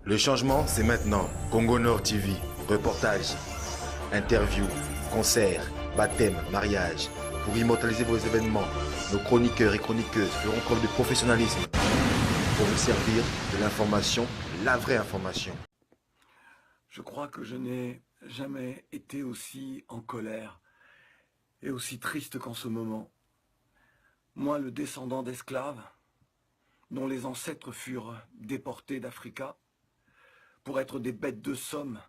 Le changement, c'est maintenant. Congo Nord TV, reportages, interviews, concerts, baptêmes, mariages. Pour immortaliser vos événements, nos chroniqueurs et chroniqueuses feront preuve de professionnalisme pour vous servir de l'information, la vraie information. Je crois que je n'ai jamais été aussi en colère et aussi triste qu'en ce moment. Moi, le descendant d'esclaves, dont les ancêtres furent déportés d'Africa pour être des bêtes de somme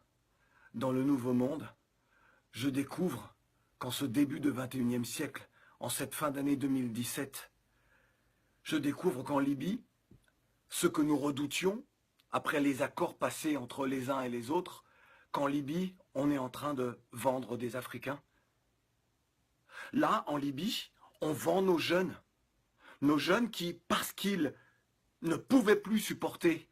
dans le Nouveau Monde, je découvre qu'en ce début de XXIe siècle, en cette fin d'année 2017, je découvre qu'en Libye, ce que nous redoutions, après les accords passés entre les uns et les autres, qu'en Libye, on est en train de vendre des Africains. Là, en Libye, on vend nos jeunes qui, parce qu'ils ne pouvaient plus supporter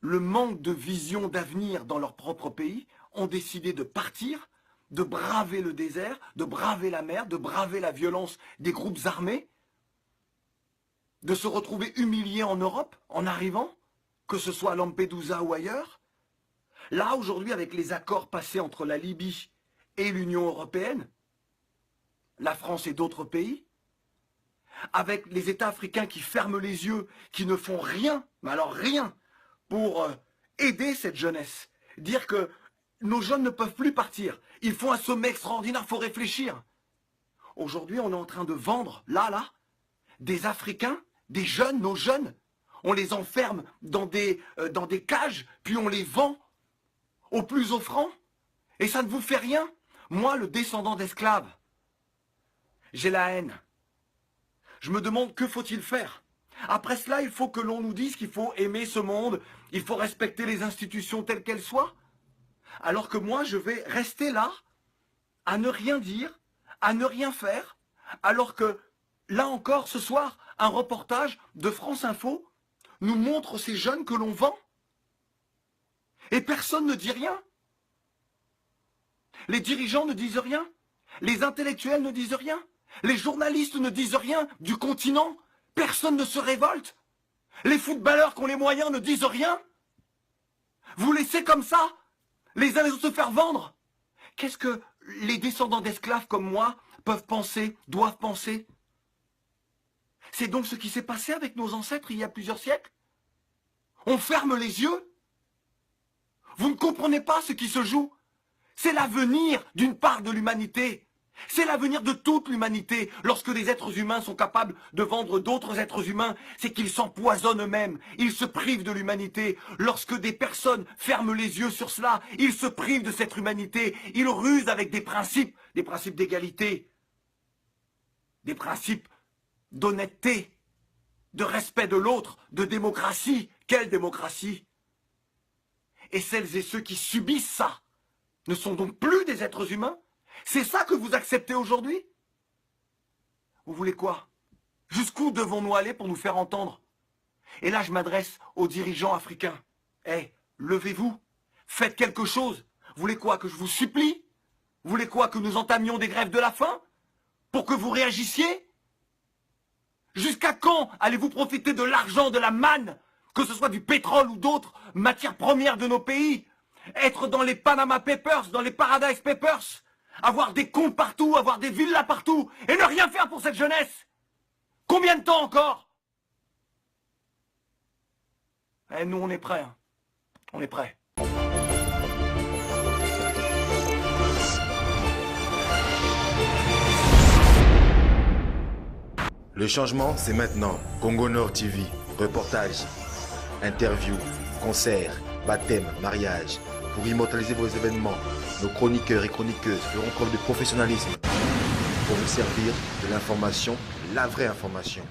le manque de vision d'avenir dans leur propre pays, ont décidé de partir, de braver le désert, de braver la mer, de braver la violence des groupes armés, de se retrouver humiliés en Europe en arrivant, que ce soit à Lampedusa ou ailleurs. Là, aujourd'hui, avec les accords passés entre la Libye et l'Union européenne, la France et d'autres pays, avec les États africains qui ferment les yeux, qui ne font rien, mais alors rien, pour aider cette jeunesse. Dire que nos jeunes ne peuvent plus partir. Il faut un sommet extraordinaire, il faut réfléchir. Aujourd'hui, on est en train de vendre, là, des Africains, des jeunes, nos jeunes. On les enferme dans des cages, puis on les vend au plus offrant. Et ça ne vous fait rien. Moi, le descendant d'esclaves, j'ai la haine. Je me demande que faut-il faire. Après cela, il faut que l'on nous dise qu'il faut aimer ce monde, il faut respecter les institutions telles qu'elles soient. Alors que moi, je vais rester là, à ne rien dire, à ne rien faire, alors que, là encore, ce soir, un reportage de France Info nous montre ces jeunes que l'on vend. Et personne ne dit rien. Les dirigeants ne disent rien. Les intellectuels ne disent rien. Les journalistes ne disent rien du continent. Personne ne se révolte. Les footballeurs qui ont les moyens ne disent rien. Vous laissez comme ça les uns les autres se faire vendre. Qu'est-ce que les descendants d'esclaves comme moi peuvent penser, doivent penser? C'est donc ce qui s'est passé avec nos ancêtres il y a plusieurs siècles. On ferme les yeux. Vous ne comprenez pas ce qui se joue. C'est l'avenir d'une part de l'humanité. C'est l'avenir de toute l'humanité. Lorsque des êtres humains sont capables de vendre d'autres êtres humains, c'est qu'ils s'empoisonnent eux-mêmes. Ils se privent de l'humanité. Lorsque des personnes ferment les yeux sur cela, ils se privent de cette humanité. Ils rusent avec des principes d'égalité, des principes d'honnêteté, de respect de l'autre, de démocratie. Quelle démocratie? Et celles et ceux qui subissent ça ne sont donc plus des êtres humains? C'est ça que vous acceptez aujourd'hui? Vous voulez quoi? Jusqu'où devons-nous aller pour nous faire entendre? Et là, je m'adresse aux dirigeants africains. Levez-vous, faites quelque chose. Vous voulez quoi? Que je vous supplie? Vous voulez quoi? Que nous entamions des grèves de la faim? Pour que vous réagissiez? Jusqu'à quand allez-vous profiter de l'argent, de la manne, que ce soit du pétrole ou d'autres matières premières de nos pays? Être dans les Panama Papers, dans les Paradise Papers? Avoir des comptes partout, avoir des villas partout, et ne rien faire pour cette jeunesse? Combien de temps encore? Nous, on est prêts. Hein. On est prêts. Le changement, c'est maintenant. Congo Nord TV, reportages, interviews, concerts, baptêmes, mariages. Pour immortaliser vos événements, nos chroniqueurs et chroniqueuses feront preuve de professionnalisme pour vous servir de l'information, la vraie information.